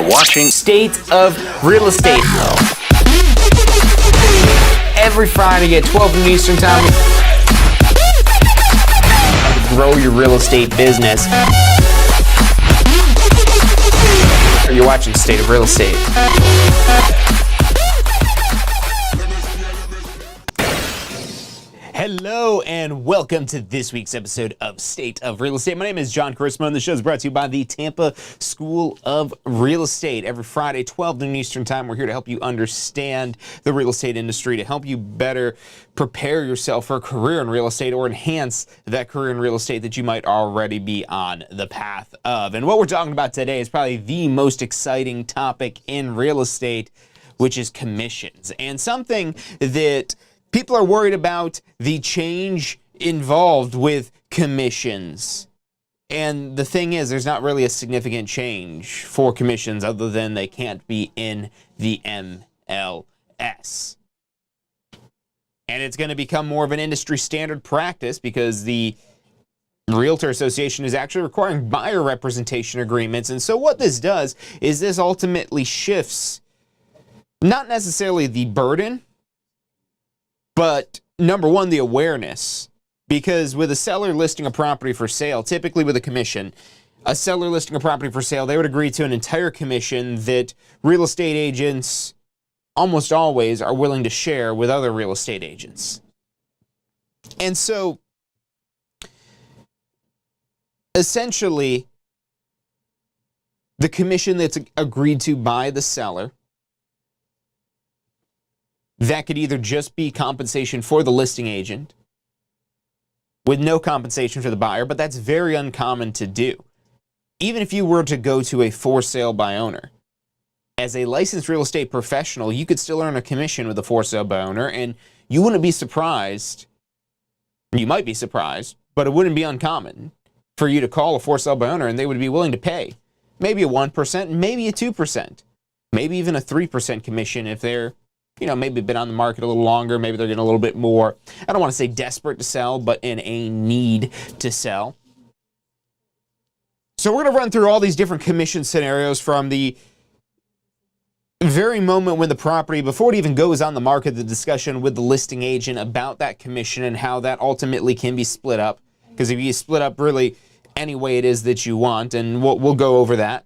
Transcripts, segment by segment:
You're watching State of Real Estate. Every Friday at 12 noon Eastern Time. Grow your real estate business. You're watching State of Real Estate. Hello and welcome to this week's episode of State of Real Estate. My name is Jon Carissimo and the show is brought to you by the Tampa School of Real Estate. Every Friday, 12 noon Eastern Time, we're here to help you understand the real estate industry, to help you better prepare yourself for a career in real estate or enhance that career in real estate that you might already be on the path of. And what we're talking about today is probably the most exciting topic in real estate, which is commissions. And something that people are worried about, the change involved with commissions. And the thing is, there's not really a significant change for commissions other than they can't be in the MLS. And it's going to become more of an industry standard practice because the Realtor Association is actually requiring buyer representation agreements. And so what this does is this ultimately shifts not necessarily the burden, but number one, the awareness. Because with a seller listing a property for sale, typically with a commission, a seller listing a property for sale, they would agree to an entire commission that real estate agents almost always are willing to share with other real estate agents. And so, essentially, the commission that's agreed to by the seller, that could either just be compensation for the listing agent with no compensation for the buyer, but that's very uncommon to do. Even if you were to go to a for sale by owner, as a licensed real estate professional, you could still earn a commission with a for sale by owner, and you wouldn't be surprised, you might be surprised, but it wouldn't be uncommon for you to call a for sale by owner and they would be willing to pay maybe a 1%, maybe a 2%, maybe even a 3% commission if they're maybe been on the market a little longer, maybe they're getting a little bit more, I don't want to say desperate to sell, but in a need to sell. So we're going to run through all these different commission scenarios from the very moment when the property, before it even goes on the market, the discussion with the listing agent about that commission and how that ultimately can be split up. Because if you split up really any way it is that you want, and we'll go over that.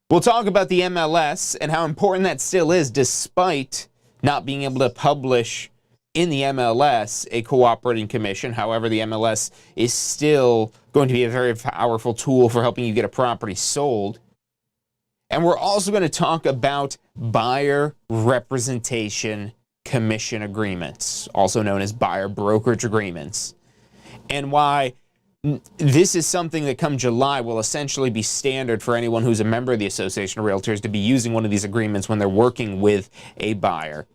We'll talk about the MLS and how important that still is despite not being able to publish in the MLS a cooperating commission. However, the MLS is still going to be a very powerful tool for helping you get a property sold. And we're also going to talk about buyer representation commission agreements, also known as buyer brokerage agreements, and why this is something that come July will essentially be standard for anyone who's a member of the Association of Realtors to be using one of these agreements when they're working with a buyer.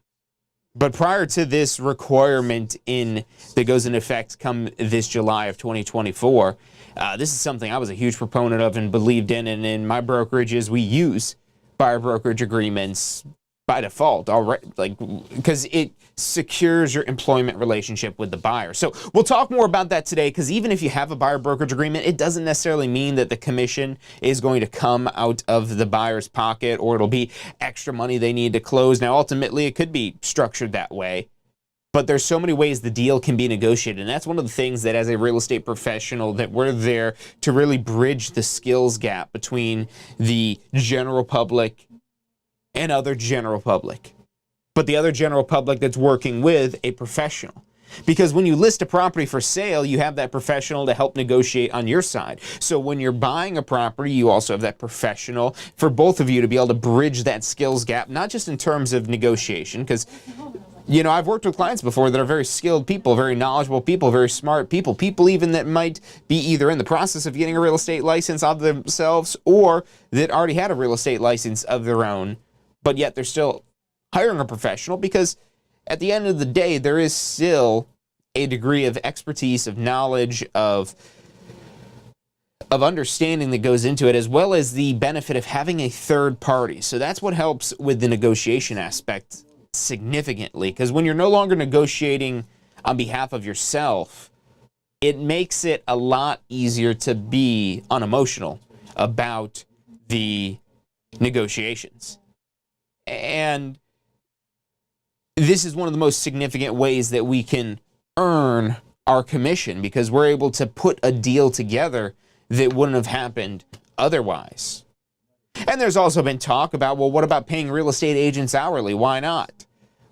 But prior to this requirement that goes into effect come this July of 2024, this is something I was a huge proponent of and believed in. And in my brokerages, we use buyer brokerage agreements by default, already, because it secures your employment relationship with the buyer. So we'll talk more about that today, because even if you have a buyer brokerage agreement, it doesn't necessarily mean that the commission is going to come out of the buyer's pocket or it'll be extra money they need to close. Now, ultimately, it could be structured that way, but there's so many ways the deal can be negotiated. And that's one of the things that as a real estate professional that we're there to really bridge the skills gap between the general public and other general public, but the other general public that's working with a professional. Because when you list a property for sale, you have that professional to help negotiate on your side. So when you're buying a property, you also have that professional for both of you to be able to bridge that skills gap, not just in terms of negotiation, because I've worked with clients before that are very skilled people, very knowledgeable people, very smart people even that might be either in the process of getting a real estate license of themselves or that already had a real estate license of their own, but yet they're still hiring a professional because at the end of the day, there is still a degree of expertise, of knowledge, of understanding that goes into it, as well as the benefit of having a third party. So that's what helps with the negotiation aspect significantly, because when you're no longer negotiating on behalf of yourself, it makes it a lot easier to be unemotional about the negotiations. And this is one of the most significant ways that we can earn our commission, because we're able to put a deal together that wouldn't have happened otherwise. And there's also been talk about, well, what about paying real estate agents hourly? Why not?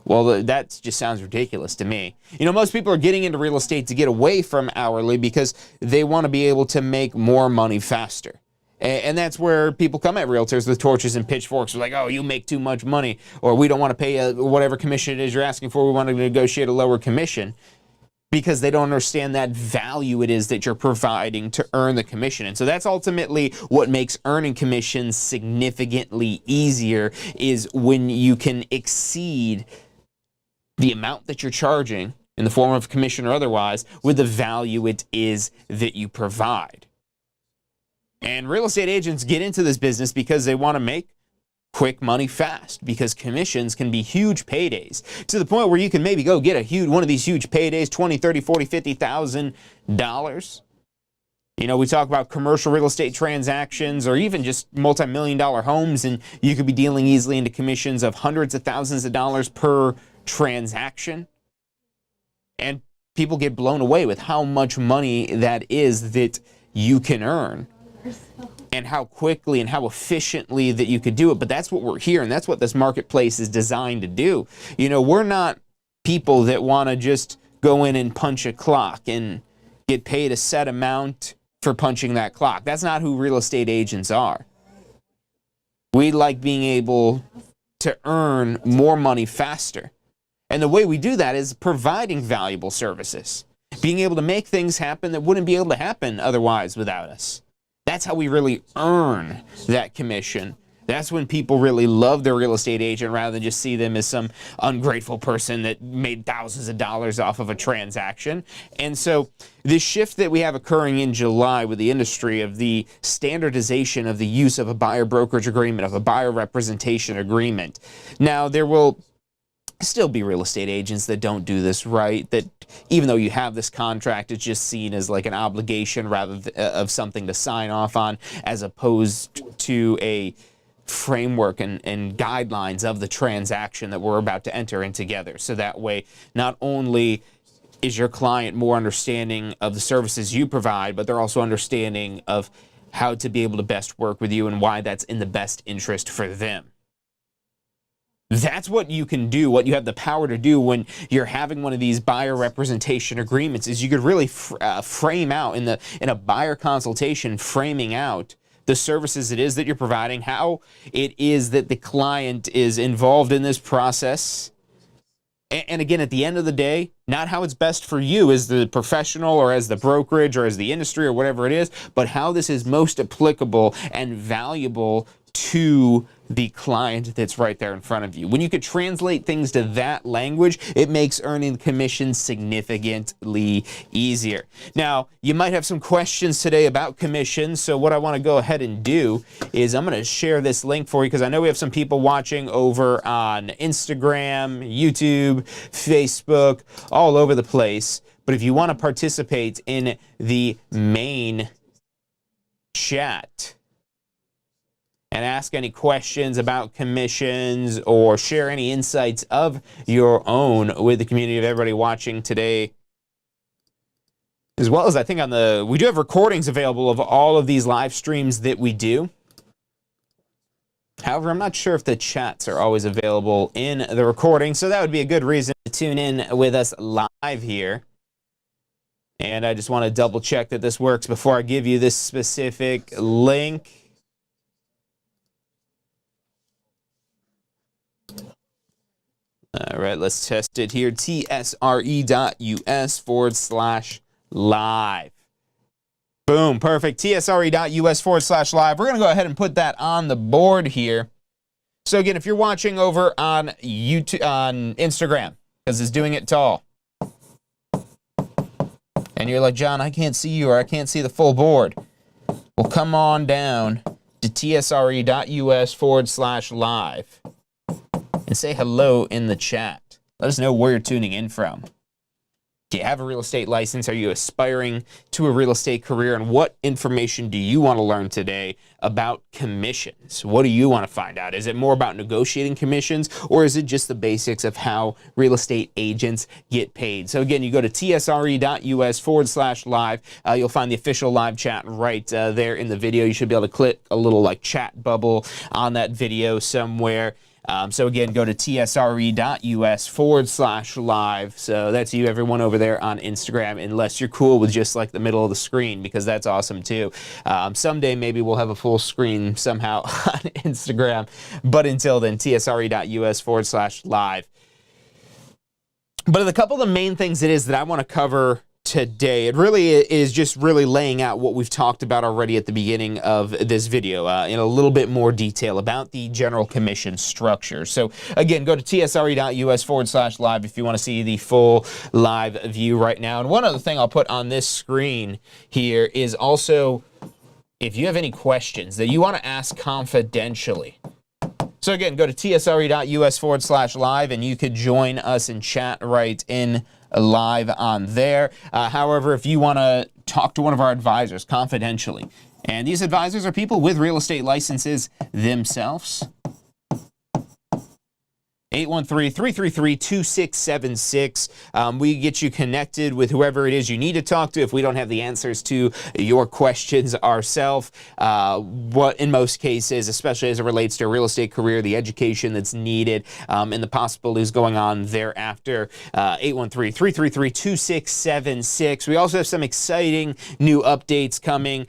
Well, that just sounds ridiculous to me. You know, most people are getting into real estate to get away from hourly because they want to be able to make more money faster. And that's where people come at realtors with torches and pitchforks. Like, oh, you make too much money, or we don't want to pay whatever commission it is you're asking for. We want to negotiate a lower commission, because they don't understand that value it is that you're providing to earn the commission. And so that's ultimately what makes earning commissions significantly easier, is when you can exceed the amount that you're charging in the form of commission or otherwise with the value it is that you provide. And real estate agents get into this business because they want to make quick money fast, because commissions can be huge paydays, to the point where you can maybe go get one of these huge paydays, $20,000, $30,000, $40,000, $50,000. You know, we talk about commercial real estate transactions, or even just multi-million-dollar homes, and you could be dealing easily into commissions of hundreds of thousands of dollars per transaction. And people get blown away with how much money that is that you can earn, and how quickly and how efficiently that you could do it. But that's what we're here, and that's what this marketplace is designed to do. You know, we're not people that want to just go in and punch a clock and get paid a set amount for punching that clock. That's not who real estate agents are. We like being able to earn more money faster. And the way we do that is providing valuable services, being able to make things happen that wouldn't be able to happen otherwise without us. That's how we really earn that commission. That's when people really love their real estate agent, rather than just see them as some ungrateful person that made thousands of dollars off of a transaction. And so this shift that we have occurring in July with the industry of the standardization of the use of a buyer brokerage agreement, of a buyer representation agreement. Now, there will still be real estate agents that don't do this right, that even though you have this contract, it's just seen as like an obligation rather of something to sign off on, as opposed to a framework and guidelines of the transaction that we're about to enter in together. So that way, not only is your client more understanding of the services you provide, but they're also understanding of how to be able to best work with you and why that's in the best interest for them. That's what you can do, what you have the power to do when you're having one of these buyer representation agreements, is you could really frame out in a buyer consultation, framing out the services it is that you're providing, how it is that the client is involved in this process. And again, at the end of the day, not how it's best for you as the professional or as the brokerage or as the industry or whatever it is, but how this is most applicable and valuable to the client that's right there in front of you. When you could translate things to that language, it makes earning commission significantly easier. Now, you might have some questions today about commissions, so what I want to go ahead and do is I'm going to share this link for you, because I know we have some people watching over on Instagram, YouTube, Facebook, all over the place. But if you want to participate in the main chat and ask any questions about commissions or share any insights of your own with the community of everybody watching today, as well as I think we do have recordings available of all of these live streams that we do. However, I'm not sure if the chats are always available in the recording, so that would be a good reason to tune in with us live here. And I just want to double check that this works before I give you this specific link. All right, let's test it here. tsre.us/live. Boom, perfect. tsre.us/live. We're going to go ahead and put that on the board here. So again, if you're watching over on YouTube, on Instagram, because it's doing it tall, and you're like, John, I can't see you, or I can't see the full board, well, come on down to tsre.us/live. and say hello in the chat. Let us know where you're tuning in from. Do you have a real estate license? Are you aspiring to a real estate career? And what information do you want to learn today about commissions? What do you want to find out? Is it more about negotiating commissions, or is it just the basics of how real estate agents get paid? So again, you go to tsre.us/live. You'll find the official live chat right there in the video. You should be able to click a little like chat bubble on that video somewhere. So again, go to tsre.us/live. So that's you, everyone over there on Instagram, unless you're cool with just like the middle of the screen, because that's awesome too. Someday maybe we'll have a full screen somehow on Instagram. But until then, tsre.us/live. But a couple of the main things it is that I want to cover today, it really is just really laying out what we've talked about already at the beginning of this video in a little bit more detail about the general commission structure. So again, go to tsre.us/live if you want to see the full live view right now. And one other thing I'll put on this screen here is also, if you have any questions that you want to ask confidentially. So again, go to tsre.us/live and you could join us in chat right in live on there. However, if you want to talk to one of our advisors confidentially, and these advisors are people with real estate licenses themselves, 813-333-2676. We get you connected with whoever it is you need to talk to if we don't have the answers to your questions ourselves. What in most cases, especially as it relates to a real estate career, the education that's needed, and the possibilities going on thereafter. 813-333-2676. We also have some exciting new updates coming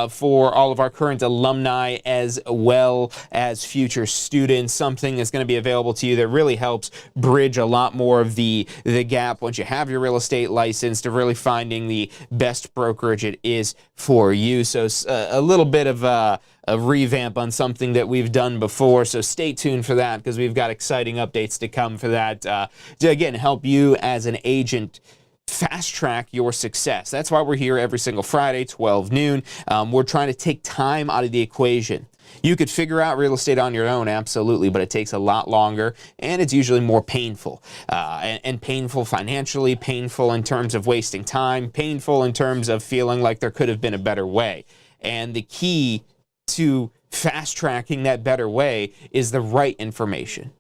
for all of our current alumni as well as future students. Something that's going to be available to you that really helps bridge a lot more of the gap once you have your real estate license to really finding the best brokerage it is for you. So a little bit of a revamp on something that we've done before. So stay tuned for that, because we've got exciting updates to come for that to again help you as an agent fast track your success. That's why we're here every single Friday, 12 noon. We're trying to take time out of the equation. You could figure out real estate on your own, absolutely, but it takes a lot longer, and it's usually more painful. And painful financially, painful in terms of wasting time, painful in terms of feeling like there could have been a better way. And the key to fast-tracking that better way is the right information.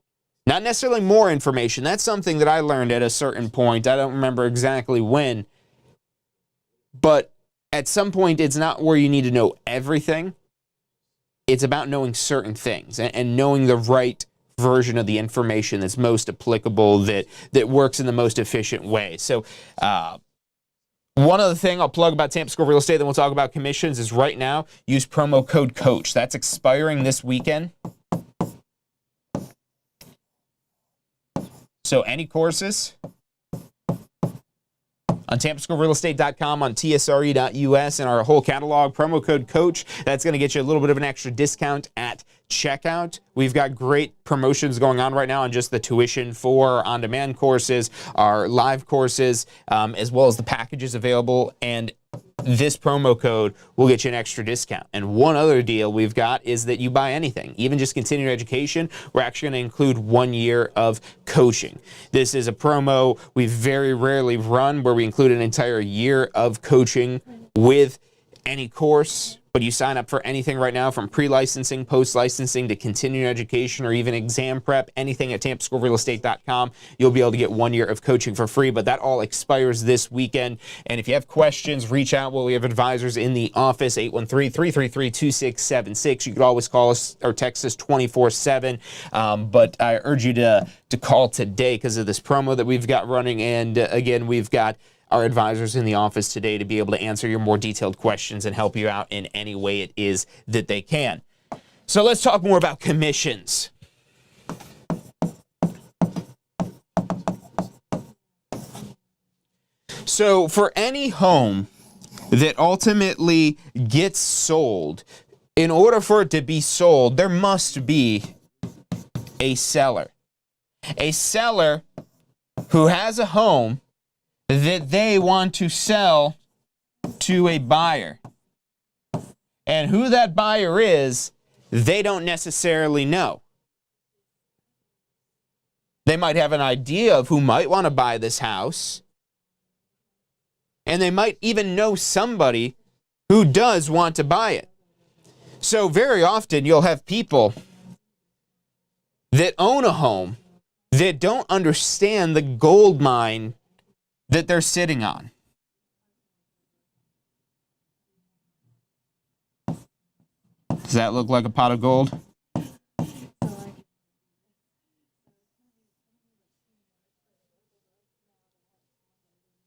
Not necessarily more information. That's something that I learned at a certain point. I don't remember exactly when. But at some point, it's not where you need to know everything. It's about knowing certain things and knowing the right version of the information that's most applicable, that works in the most efficient way. So one other thing I'll plug about Tampa School Real Estate, then we'll talk about commissions, is right now, use promo code COACH. That's expiring this weekend. So any courses on TampaSchoolRealEstate.com, on TSRE.us, and our whole catalog, promo code COACH. That's going to get you a little bit of an extra discount at checkout. We've got great promotions going on right now on just the tuition for our on-demand courses, our live courses, as well as the packages available. And this promo code will get you an extra discount. And one other deal we've got is that you buy anything, even just continuing education, we're actually going to include 1 year of coaching. This is a promo we very rarely run where we include an entire year of coaching with any course. But you sign up for anything right now, from pre-licensing, post-licensing, to continuing education, or even exam prep, anything at TampaSchoolRealEstate.com. You'll be able to get 1 year of coaching for free, but that all expires this weekend. And if you have questions, reach out. We have advisors in the office, 813-333-2676. You could always call us or text us 24/7. But I urge you to call today because of this promo that we've got running. And again, we've got our advisors in the office today to be able to answer your more detailed questions and help you out in any way it is that they can. So let's talk more about commissions. So for any home that ultimately gets sold, in order for it to be sold, there must be a seller. A seller who has a home that they want to sell to a buyer. And who that buyer is, they don't necessarily know. They might have an idea of who might want to buy this house, And they might even know somebody who does want to buy it. So very often you'll have people that own a home that don't understand the gold mine that they're sitting on. Does that look like a pot of gold?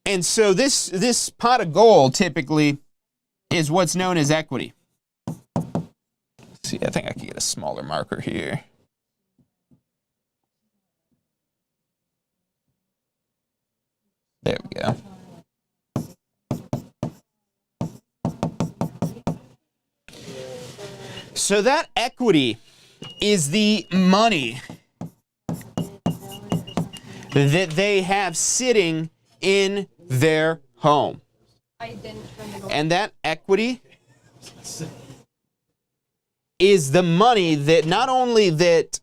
And so this pot of gold typically is what's known as equity. Let's see, I think I can get a smaller marker here. There we go. So that equity is the money that they have sitting in their home. And that equity is the money that not only that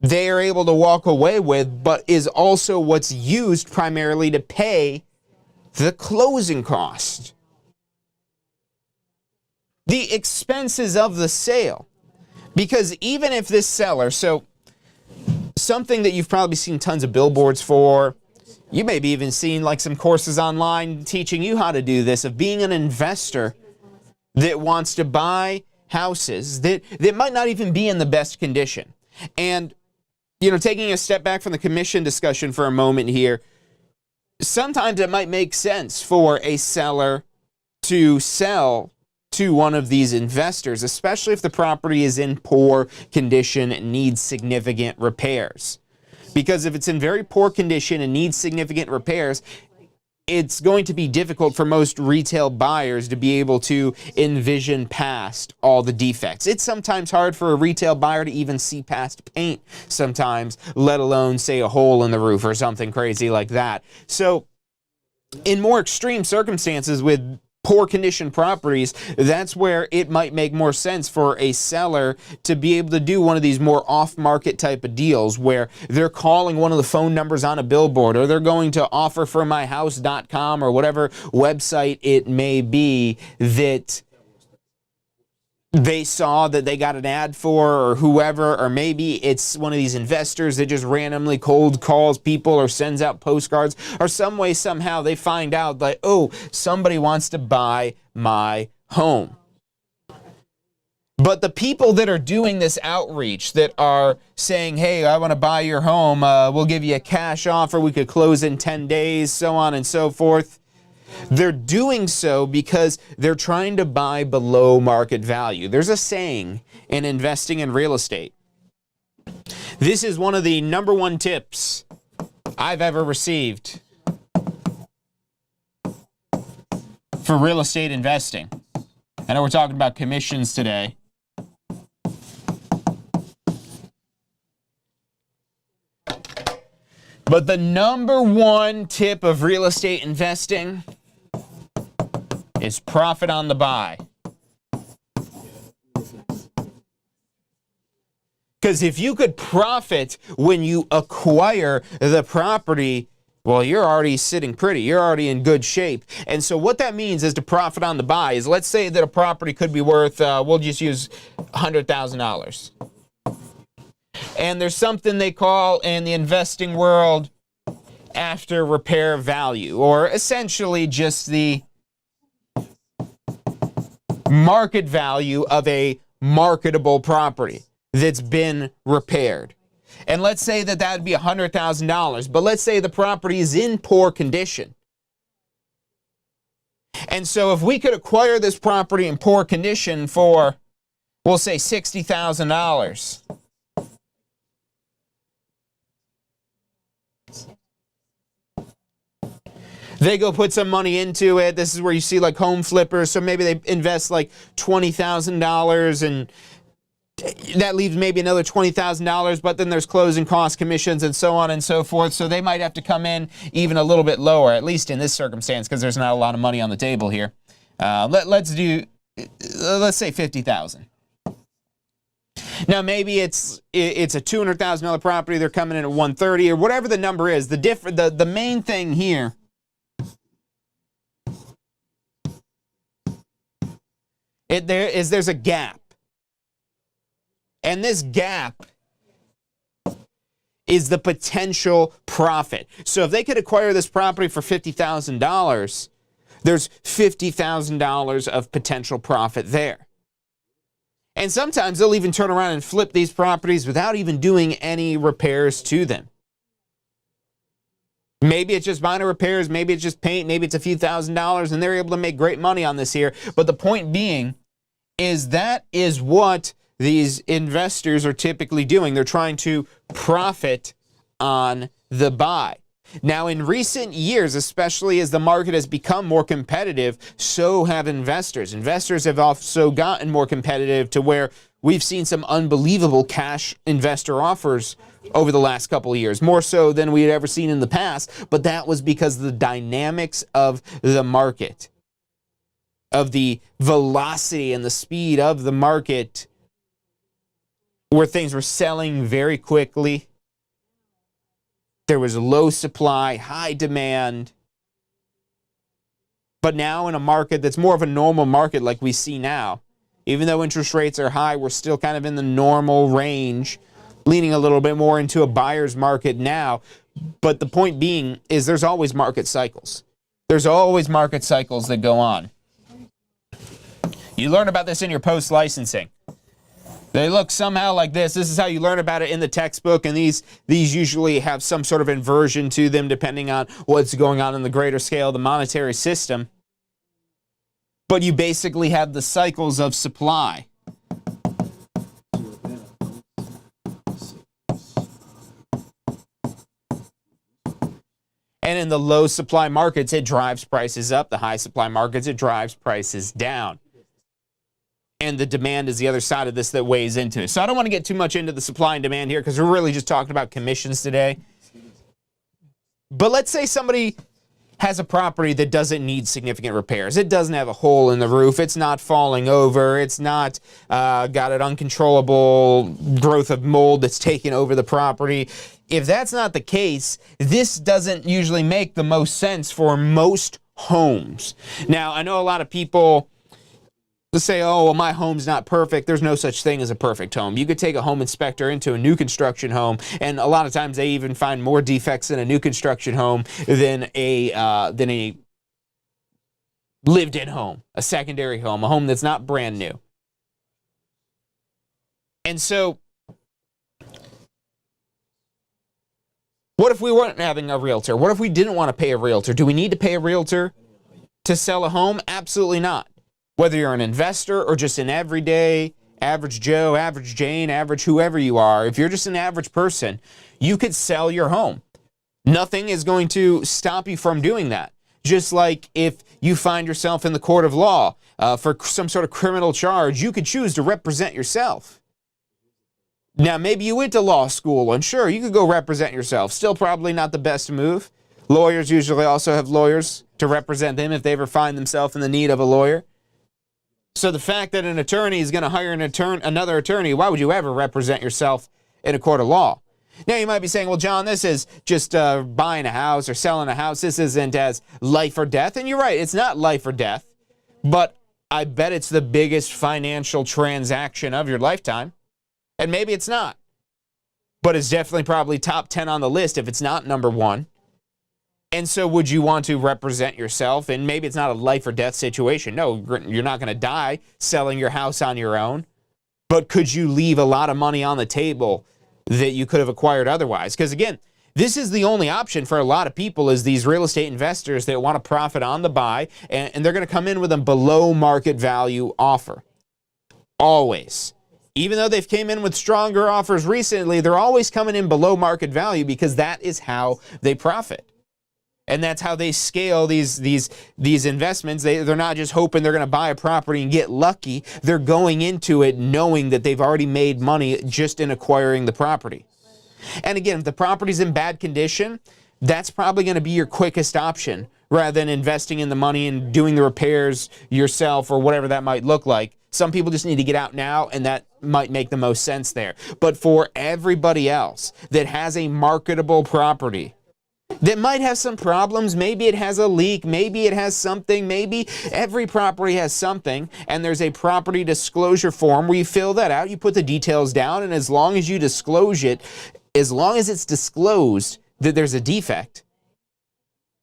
they are able to walk away with, but is also what's used primarily to pay the closing cost. The expenses of the sale. Because even if this seller, so something that you've probably seen tons of billboards for, you maybe even seen like some courses online teaching you how to do this, of being an investor that wants to buy houses that might not even be in the best condition. And, you know, taking a step back from the commission discussion for a moment here, sometimes it might make sense for a seller to sell to one of these investors, especially if the property is in poor condition and needs significant repairs. Because if it's in very poor condition and needs significant repairs, it's going to be difficult for most retail buyers to be able to envision past all the defects. It's sometimes hard for a retail buyer to even see past paint sometimes, let alone, say, a hole in the roof or something crazy like that. So in more extreme circumstances with poor condition properties, that's where it might make more sense for a seller to be able to do one of these more off-market type of deals where they're calling one of the phone numbers on a billboard, or they're going to offerformyhouse.com or whatever website it may be that they saw that they got an ad for, or whoever, or maybe it's one of these investors that just randomly cold calls people or sends out postcards, or some way, somehow they find out that, oh, somebody wants to buy my home. But the people that are doing this outreach, that are saying, hey, I want to buy your home, we'll give you a cash offer, we could close in 10 days, so on and so forth, they're doing so because they're trying to buy below market value. There's a saying in investing in real estate. This is one of the number one tips I've ever received for real estate investing. I know we're talking about commissions today. But the number one tip of real estate investing is profit on the buy. Because if you could profit when you acquire the property, well, you're already sitting pretty. You're already in good shape. And so what that means is to profit on the buy is, let's say that a property could be worth, we'll just use $100,000. And there's something they call in the investing world after repair value, or essentially just the market value of a marketable property that's been repaired. And let's say that that would be $100,000, but let's say the property is in poor condition. And so if we could acquire this property in poor condition for, we'll say, $60,000, they go put some money into it. This is where you see like home flippers. So maybe they invest like $20,000, and that leaves maybe another $20,000, but then there's closing costs, commissions, and so on and so forth. So they might have to come in even a little bit lower, at least in this circumstance, because there's not a lot of money on the table here. Let's say $50,000. Now maybe it's a $200,000 property. They're coming in at $130,000 or whatever the number is. The main thing here There's a gap. And this gap is the potential profit. So if they could acquire this property for $50,000, there's $50,000 of potential profit there. And sometimes they'll even turn around and flip these properties without even doing any repairs to them. Maybe it's just minor repairs, maybe it's just paint, maybe it's a few $1,000s, and they're able to make great money on this here. But the point being is that is what these investors are typically doing. They're trying to profit on the buy. Now, in recent years, especially as the market has become more competitive, so have investors. Investors have also gotten more competitive to where we've seen some unbelievable cash investor offers over the last couple of years, more so than we had ever seen in the past. But that was because of the dynamics of the market, of the velocity and the speed of the market, where things were selling very quickly. There was low supply, high demand. But now in a market that's more of a normal market like we see now, even though interest rates are high, we're still kind of in the normal range, leaning a little bit more into a buyer's market now. But the point being is there's always market cycles. There's always market cycles that go on. You learn about this in your post-licensing. They look somehow like this. This is how you learn about it in the textbook, and these usually have some sort of inversion to them depending on what's going on in the greater scale of the monetary system. But you basically have the cycles of supply. And in the low supply markets, it drives prices up. The high supply markets, it drives prices down. And the demand is the other side of this that weighs into it. So I don't want to get too much into the supply and demand here because we're really just talking about commissions today. But let's say somebody has a property that doesn't need significant repairs. It doesn't have a hole in the roof. It's not falling over. It's not got an uncontrollable growth of mold that's taken over the property. If that's not the case, this doesn't usually make the most sense for most homes. Now, I know a lot of people to say, oh, well, my home's not perfect. There's no such thing as a perfect home. You could take a home inspector into a new construction home, and a lot of times they even find more defects in a new construction home than a lived-in home, a secondary home, a home that's not brand new. And so, what if we weren't having a realtor? What if we didn't want to pay a realtor? Do we need to pay a realtor to sell a home? Absolutely not. Whether you're an investor or just an everyday, average Joe, average Jane, average whoever you are, if you're just an average person, you could sell your home. Nothing is going to stop you from doing that. Just like if you find yourself in the court of law for some sort of criminal charge, you could choose to represent yourself. Now, maybe you went to law school, and sure, you could go represent yourself. Still probably not the best move. Lawyers usually also have lawyers to represent them if they ever find themselves in the need of a lawyer. So the fact that an attorney is going to hire another attorney, why would you ever represent yourself in a court of law? Now, you might be saying, well, John, this is just buying a house or selling a house. This isn't as life or death. And you're right, it's not life or death. But I bet it's the biggest financial transaction of your lifetime. And maybe it's not. But it's definitely probably top 10 on the list if it's not number one. And so would you want to represent yourself? And maybe it's not a life or death situation. No, you're not going to die selling your house on your own. But could you leave a lot of money on the table that you could have acquired otherwise? Because again, this is the only option for a lot of people is these real estate investors that want to profit on the buy. And they're going to come in with a below market value offer. Always. Even though they've came in with stronger offers recently, they're always coming in below market value because that is how they profit. And that's how they scale these investments. They're not just hoping they're going to buy a property and get lucky. They're going into it knowing that they've already made money just in acquiring the property. And again, if the property's in bad condition, that's probably going to be your quickest option rather than investing in the money and doing the repairs yourself or whatever that might look like. Some people just need to get out now, and that might make the most sense there. But for everybody else that has a marketable property, that might have some problems. Maybe it has a leak. Maybe it has something. Maybe every property has something, and there's a property disclosure form where you fill that out, you put the details down, and as long as you disclose it, as long as it's disclosed that there's a defect,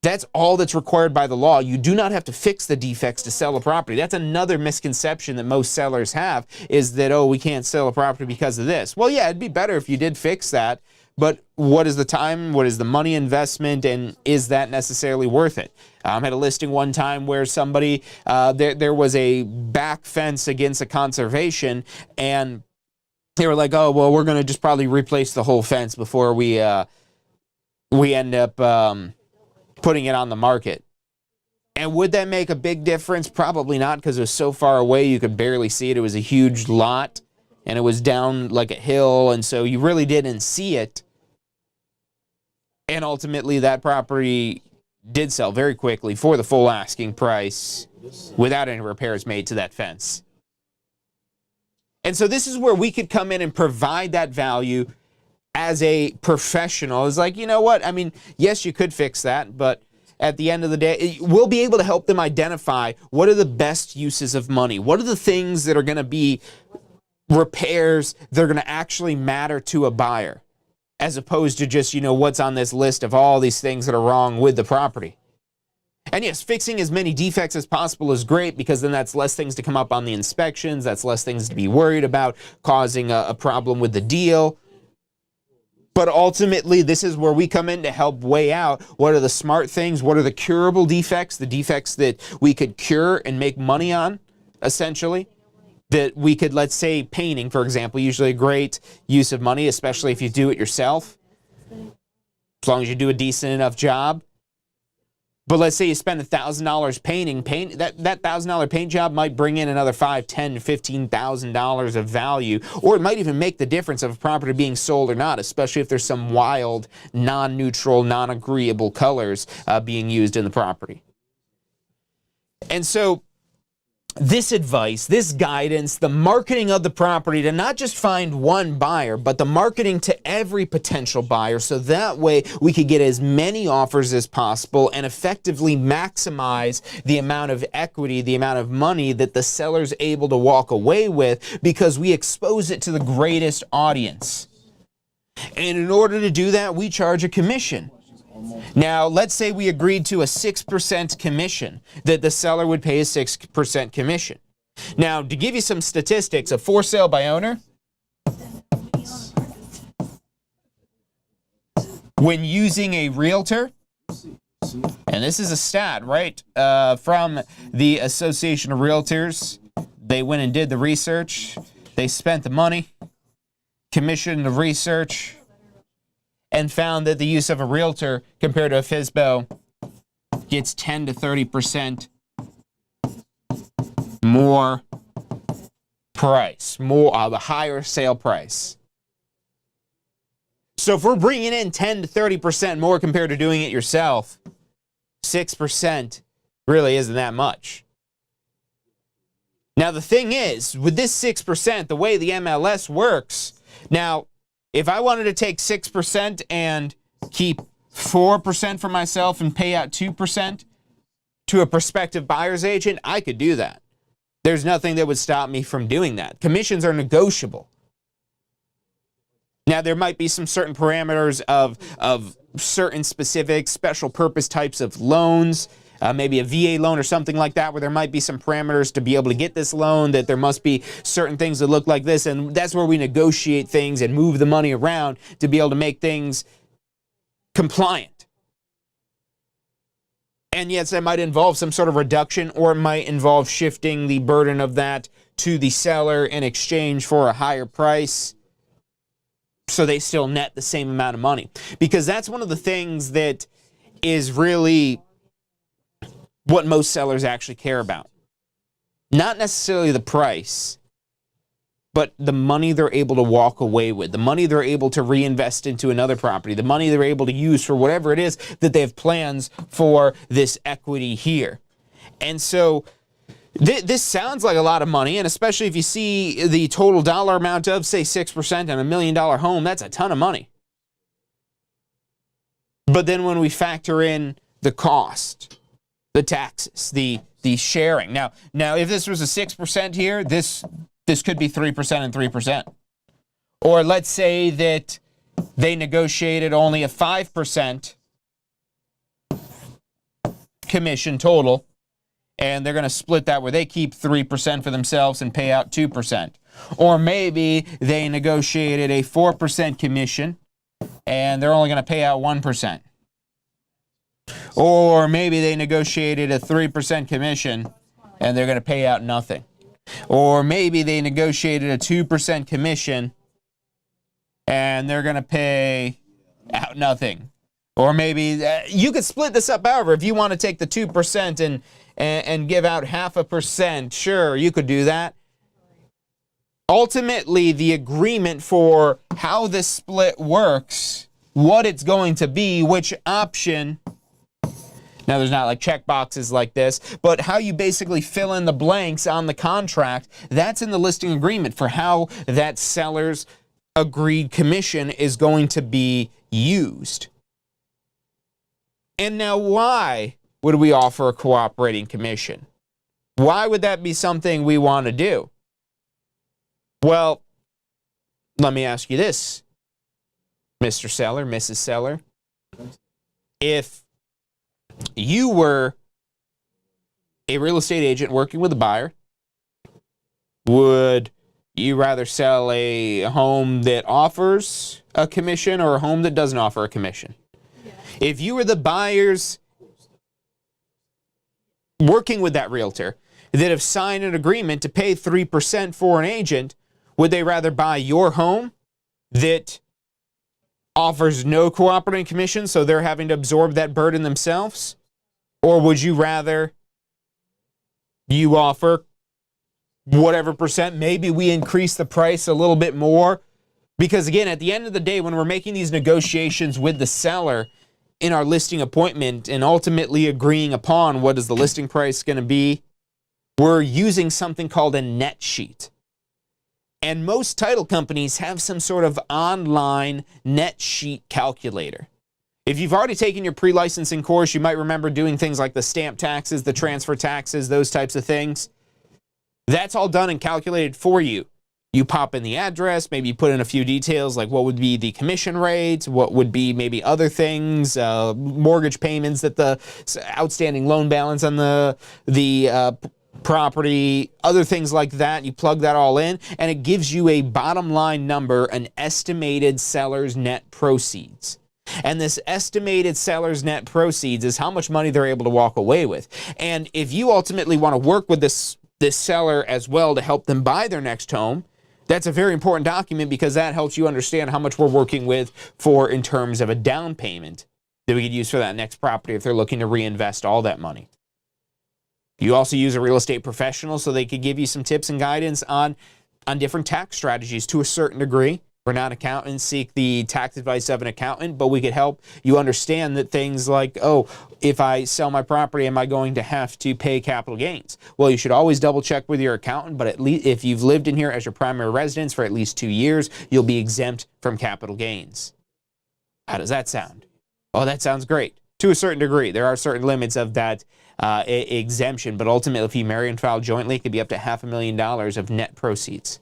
that's all that's required by the law. You do not have to fix the defects to sell a property. That's another misconception that most sellers have, is that, oh, we can't sell a property because of this. Well, yeah, it'd be better if you did fix that, but what is the time, what is the money investment, and is that necessarily worth it? I had a listing one time where somebody, there was a back fence against a conservation, and they were like, oh, well, we're going to just probably replace the whole fence before we end up putting it on the market. And would that make a big difference? Probably not, because it was so far away you could barely see it. It was a huge lot, and it was down like a hill, and so you really didn't see it. And ultimately, that property did sell very quickly for the full asking price without any repairs made to that fence. And so this is where we could come in and provide that value as a professional. It's like, you know what? I mean, yes, you could fix that, but at the end of the day, we'll be able to help them identify what are the best uses of money. What are the things that are going to be repairs that are going to actually matter to a buyer, as opposed to just, what's on this list of all these things that are wrong with the property. And yes, fixing as many defects as possible is great, because then that's less things to come up on the inspections, that's less things to be worried about causing a problem with the deal. But ultimately, this is where we come in to help weigh out what are the smart things, what are the curable defects, the defects that we could cure and make money on, essentially. That we could, let's say, painting, for example, usually a great use of money, especially if you do it yourself, as long as you do a decent enough job. But let's say you spend $1,000 painting, that $1,000 paint job might bring in another $5,000, $10,000, $15,000 of value, or it might even make the difference of a property being sold or not, especially if there's some wild, non-neutral, non-agreeable colors being used in the property. And so this advice, this guidance, the marketing of the property to not just find one buyer, but the marketing to every potential buyer, so that way we could get as many offers as possible and effectively maximize the amount of equity, the amount of money that the seller's able to walk away with, because we expose it to the greatest audience. And in order to do that, we charge a commission. Now, let's say we agreed to a 6% commission, that the seller would pay a 6% commission. Now, to give you some statistics, a for sale by owner, when using a realtor, and this is a stat, right, from the Association of Realtors, they went and did the research, they spent the money, commissioned the research, and found that the use of a realtor compared to a FSBO gets 10 to 30% more price, the higher sale price. So if we're bringing in 10 to 30% more compared to doing it yourself, 6% really isn't that much. Now the thing is, with this 6%, the way the MLS works, now, if I wanted to take 6% and keep 4% for myself and pay out 2% to a prospective buyer's agent, I could do that. There's nothing that would stop me from doing that. Commissions are negotiable. Now, there might be some certain parameters of certain specific special purpose types of loans, maybe a VA loan or something like that, where there might be some parameters to be able to get this loan, that there must be certain things that look like this, and that's where we negotiate things and move the money around to be able to make things compliant. And yes, that might involve some sort of reduction, or it might involve shifting the burden of that to the seller in exchange for a higher price, so they still net the same amount of money. Because that's one of the things that is really what most sellers actually care about. Not necessarily the price, but the money they're able to walk away with, the money they're able to reinvest into another property, the money they're able to use for whatever it is that they have plans for this equity here. And so this sounds like a lot of money, and especially if you see the total dollar amount of, say, 6% on $1 million home, that's a ton of money. But then when we factor in the cost, the taxes, the sharing. Now if this was a 6% here, this could be 3% and 3%. Or let's say that they negotiated only a 5% commission total, and they're going to split that where they keep 3% for themselves and pay out 2%. Or maybe they negotiated a 4% commission, and they're only going to pay out 1%. Or maybe they negotiated a 3% commission, and they're going to pay out nothing. Or maybe they negotiated a 2% commission, and they're going to pay out nothing. Or maybe you could split this up however. If you want to take the 2% and give out 0.5%, sure, you could do that. Ultimately, the agreement for how this split works, what it's going to be, which option. Now, there's not like check boxes like this, but how you basically fill in the blanks on the contract, that's in the listing agreement for how that seller's agreed commission is going to be used. And now, why would we offer a cooperating commission? Why would that be something we want to do? Well, let me ask you this, Mr. Seller, Mrs. Seller. If you were a real estate agent working with a buyer, would you rather sell a home that offers a commission or a home that doesn't offer a commission? If you were the buyers working with that realtor that have signed an agreement to pay 3% for an agent, would they rather buy your home that offers no cooperating commission, so they're having to absorb that burden themselves? Or would you rather you offer whatever percent, maybe we increase the price a little bit more? Because again, at the end of the day, when we're making these negotiations with the seller in our listing appointment and ultimately agreeing upon what is the listing price going to be, we're using something called a net sheet. And most title companies have some sort of online net sheet calculator. If you've already taken your pre-licensing course, you might remember doing things like the stamp taxes, the transfer taxes, those types of things. That's all done and calculated for you. You pop in the address, maybe you put in a few details like what would be the commission rate, what would be maybe other things, mortgage payments, that the outstanding loan balance on the property, other things like that. You plug that all in, and it gives you a bottom line number, an estimated seller's net proceeds. And this estimated seller's net proceeds is how much money they're able to walk away with. And if you ultimately want to work with this seller as well to help them buy their next home, that's a very important document because that helps you understand how much we're working with for in terms of a down payment that we could use for that next property if they're looking to reinvest all that money. You also use a real estate professional so they could give you some tips and guidance on different tax strategies to a certain degree. We're not accountants, seek the tax advice of an accountant, but we could help you understand that things like, oh, if I sell my property, am I going to have to pay capital gains? Well, you should always double check with your accountant, but at least if you've lived in here as your primary residence for at least 2 years, you'll be exempt from capital gains. How does that sound? Oh, that sounds great. To a certain degree. There are certain limits of that exemption, but ultimately, if you marry and file jointly, it could be up to $500,000 of net proceeds.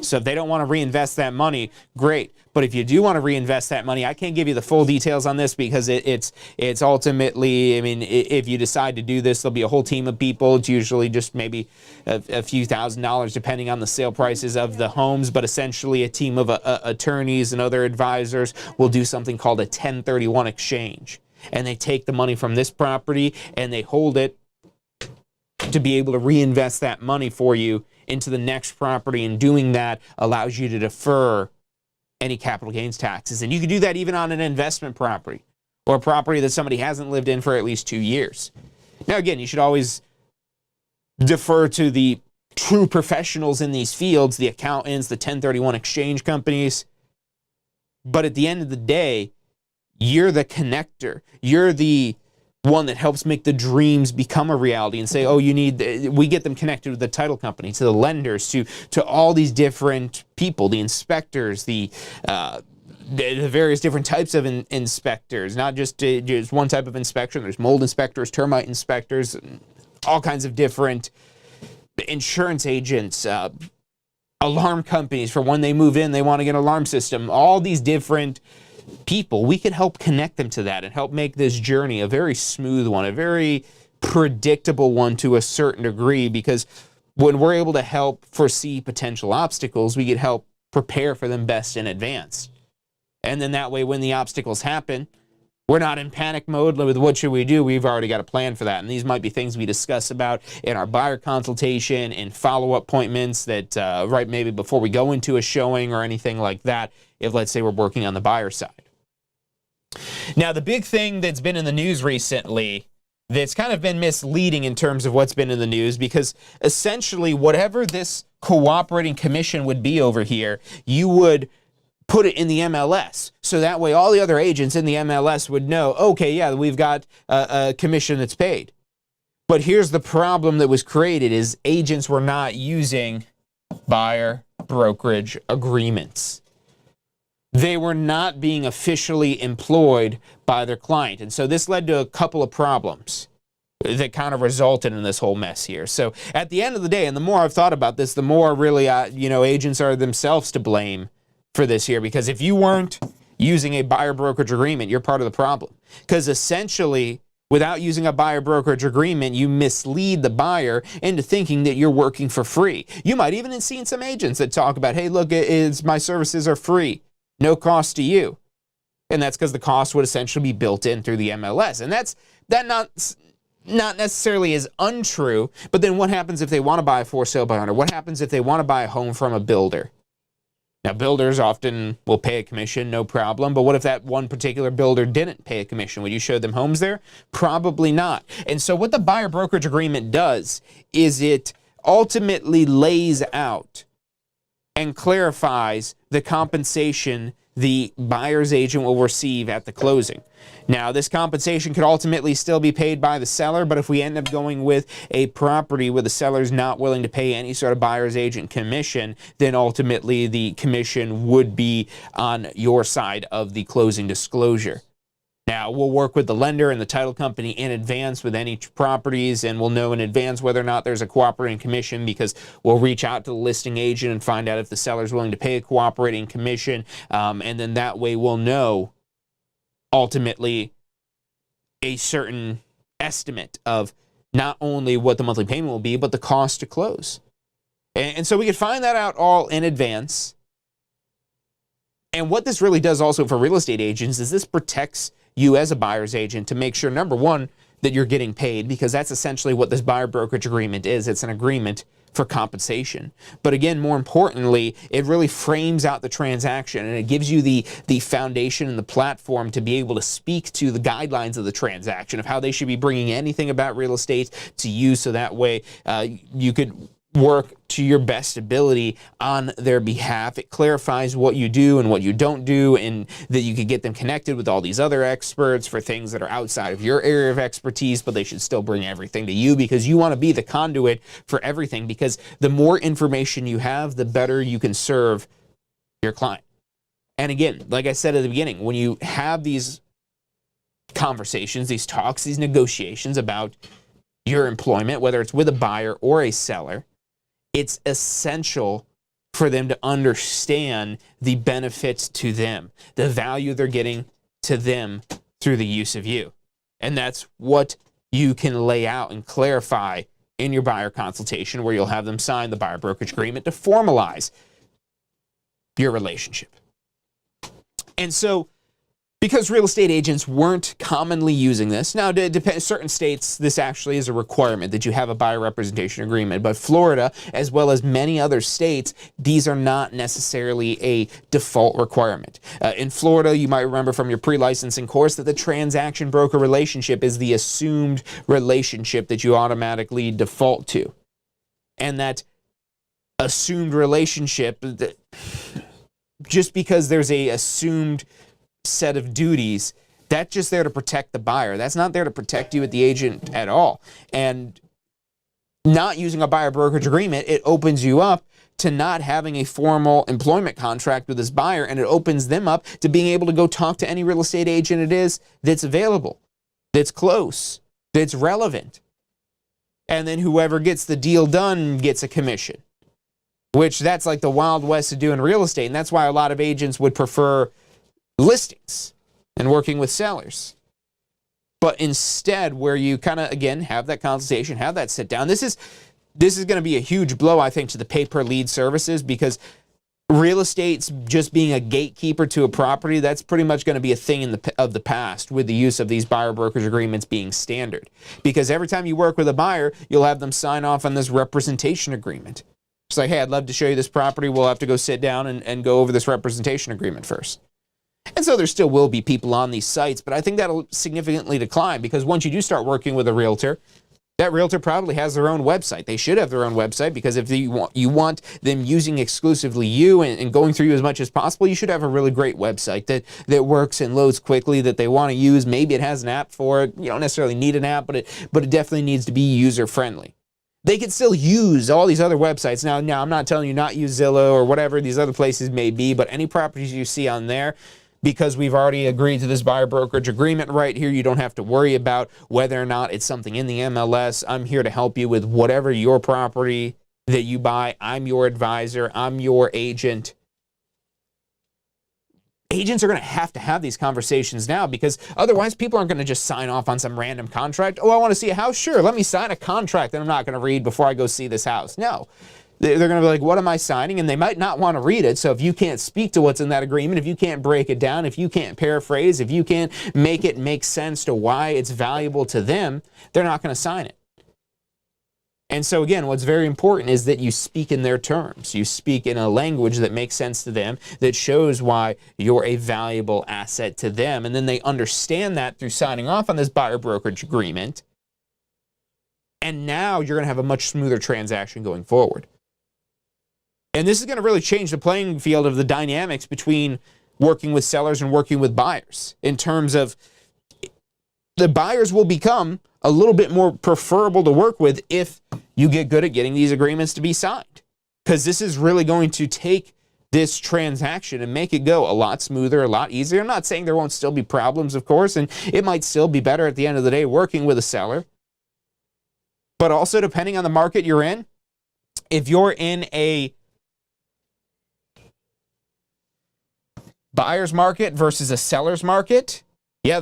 So if they don't want to reinvest that money, great. But if you do want to reinvest that money, I can't give you the full details on this because it's ultimately, I mean, if you decide to do this, there'll be a whole team of people. It's usually just maybe a few $1,000s depending on the sale prices of the homes, but essentially a team of attorneys and other advisors will do something called a 1031 exchange. And they take the money from this property and they hold it to be able to reinvest that money for you into the next property, and doing that allows you to defer any capital gains taxes. And you can do that even on an investment property or a property that somebody hasn't lived in for at least 2 years. Now, again, you should always defer to the true professionals in these fields, the accountants, the 1031 exchange companies. But at the end of the day, you're the connector. You're the one that helps make the dreams become a reality and say, oh, we get them connected with the title company, to the lenders, to all these different people, the inspectors, the the various different types of inspectors, not just one type of inspection. There's mold inspectors, termite inspectors, all kinds of different insurance agents, alarm companies for when they move in, they want to get an alarm system. All these different people, we can help connect them to that and help make this journey a very smooth one, a very predictable one to a certain degree, because when we're able to help foresee potential obstacles, we can help prepare for them best in advance. And then that way, when the obstacles happen, we're not in panic mode with what should we do. We've already got a plan for that. And these might be things we discuss about in our buyer consultation and follow-up appointments that, right, maybe before we go into a showing or anything like that, if, let's say, we're working on the buyer side. Now, the big thing that's been in the news recently that's kind of been misleading in terms of what's been in the news, because essentially whatever this cooperating commission would be over here, you would put it in the MLS. So that way all the other agents in the MLS would know, okay, yeah, we've got a commission that's paid. But here's the problem that was created is agents were not using buyer brokerage agreements. They were not being officially employed by their client. And so this led to a couple of problems that kind of resulted in this whole mess here. So at the end of the day, and the more I've thought about this, the more really, agents are themselves to blame for this here, because if you weren't using a buyer brokerage agreement, you're part of the problem. Because essentially, without using a buyer brokerage agreement, you mislead the buyer into thinking that you're working for free. You might even have seen some agents that talk about, hey, look, my services are free, no cost to you. And that's because the cost would essentially be built in through the MLS. And that not necessarily is untrue, but then what happens if they want to buy a for sale by owner? What happens if they want to buy a home from a builder? Now, builders often will pay a commission, no problem, but what if that one particular builder didn't pay a commission? Would you show them homes there? Probably not. And so what the buyer brokerage agreement does is it ultimately lays out and clarifies the compensation the buyer's agent will receive at the closing. Now, this compensation could ultimately still be paid by the seller, but if we end up going with a property where the seller's not willing to pay any sort of buyer's agent commission, then ultimately the commission would be on your side of the closing disclosure. Now, we'll work with the lender and the title company in advance with any properties, and we'll know in advance whether or not there's a cooperating commission, because we'll reach out to the listing agent and find out if the seller's willing to pay a cooperating commission, and then that way we'll know ultimately a certain estimate of not only what the monthly payment will be, but the cost to close. And so we could find that out all in advance. And what this really does also for real estate agents is this protects you as a buyer's agent to make sure, number one, that you're getting paid, because that's essentially what this buyer brokerage agreement is. It's an agreement for compensation. But again, more importantly, it really frames out the transaction, and it gives you the foundation and the platform to be able to speak to the guidelines of the transaction, of how they should be bringing anything about real estate to you, so that way you could work to your best ability on their behalf. It clarifies what you do and what you don't do, and that you could get them connected with all these other experts for things that are outside of your area of expertise, but they should still bring everything to you, because you want to be the conduit for everything, because the more information you have, the better you can serve your client. And again, like I said at the beginning, when you have these conversations, these talks, these negotiations about your employment, whether it's with a buyer or a seller, it's essential for them to understand the benefits to them, the value they're getting to them through the use of you. And that's what you can lay out and clarify in your buyer consultation, where you'll have them sign the buyer brokerage agreement to formalize your relationship. And so, because real estate agents weren't commonly using this, now certain states, this actually is a requirement that you have a buyer representation agreement, but Florida, as well as many other states, these are not necessarily a default requirement. In Florida, you might remember from your pre-licensing course that the transaction broker relationship is the assumed relationship that you automatically default to. And that assumed relationship, just because there's a assumed set of duties, that's just there to protect the buyer. That's not there to protect you at the agent at all. And not using a buyer brokerage agreement, it opens you up to not having a formal employment contract with this buyer, and it opens them up to being able to go talk to any real estate agent it is that's available, that's close, that's relevant. And then whoever gets the deal done gets a commission, which that's like the Wild West of doing real estate. And that's why a lot of agents would prefer listings and working with sellers. But instead, where you kind of, again, have that consultation, have that sit down, this is going to be a huge blow, I think, to the pay-per-lead services, because real estate's just being a gatekeeper to a property, that's pretty much going to be a thing of the past, with the use of these buyer brokerage agreements being standard. Because every time you work with a buyer, you'll have them sign off on this representation agreement. It's like, hey, I'd love to show you this property. We'll have to go sit down and go over this representation agreement first. And so there still will be people on these sites, but I think that'll significantly decline, because once you do start working with a realtor, that realtor probably has their own website. They should have their own website, because if you want them using exclusively you and going through you as much as possible, you should have a really great website that works and loads quickly, that they want to use. Maybe it has an app for it. You don't necessarily need an app, but it definitely needs to be user-friendly. They can still use all these other websites. Now, I'm not telling you not use Zillow or whatever these other places may be, but any properties you see on there, because we've already agreed to this buyer brokerage agreement right here, you don't have to worry about whether or not it's something in the MLS. I'm here to help you with whatever your property that you buy. I'm your advisor. I'm your agent. Agents are going to have these conversations now, because otherwise people aren't going to just sign off on some random contract. Oh, I want to see a house? Sure, let me sign a contract that I'm not going to read before I go see this house. No. They're going to be like, what am I signing? And they might not want to read it. So if you can't speak to what's in that agreement, if you can't break it down, if you can't paraphrase, if you can't make it make sense to why it's valuable to them, they're not going to sign it. And so again, what's very important is that you speak in their terms. You speak in a language that makes sense to them, that shows why you're a valuable asset to them. And then they understand that through signing off on this buyer brokerage agreement. And now you're going to have a much smoother transaction going forward. And this is going to really change the playing field of the dynamics between working with sellers and working with buyers, in terms of the buyers will become a little bit more preferable to work with if you get good at getting these agreements to be signed. Because this is really going to take this transaction and make it go a lot smoother, a lot easier. I'm not saying there won't still be problems, of course, and it might still be better at the end of the day working with a seller. But also, depending on the market you're in, if you're in a buyer's market versus a seller's market, yeah,